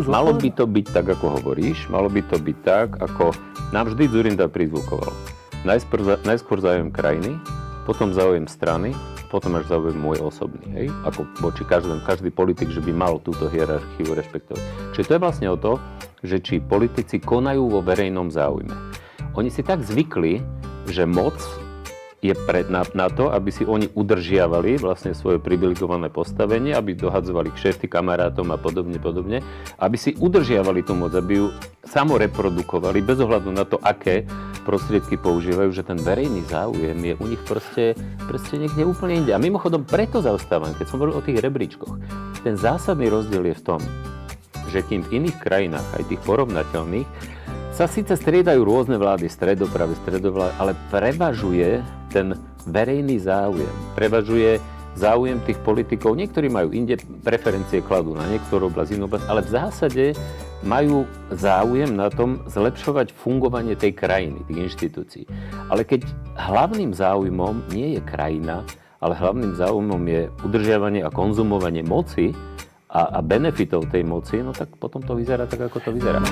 Malo by to byť tak, ako hovoríš, malo by to byť tak, ako nám vždy Dzurinda prizvukoval. Najskôr záujem krajiny, potom záujem strany, potom až záujem môj osobný, hej? Ako voči každý politik, že by mal túto hierarchiu rešpektovať. Čiže to je vlastne o to, že či politici konajú vo verejnom záujme. Oni si tak zvykli, že moc je na to, aby si oni udržiavali vlastne svoje privilegované postavenie, aby dohadzovali kšefty kamarátom a podobne, aby si udržiavali tú moc, aby ju samoreprodukovali, bez ohľadu na to, aké prostriedky používajú, že ten verejný záujem je u nich proste niekde úplne inde. A mimochodom preto zaostávam, keď som hovoril o tých rebríčkoch. Ten zásadný rozdiel je v tom, že kým v iných krajinách, aj tých porovnateľných, sa síce striedajú rôzne vlády, stredopravy, ale prevažuje ten verejný záujem. Prevažuje záujem tých politikov. Niektorí majú inde preferencie, kladú na niektorú oblasť, inú oblasť, ale v zásade majú záujem na tom zlepšovať fungovanie tej krajiny, tých inštitúcií. Ale keď hlavným záujmom nie je krajina, ale hlavným záujmom je udržiavanie a konzumovanie moci a benefitov tej moci, no tak potom to vyzerá tak, ako to vyzerá.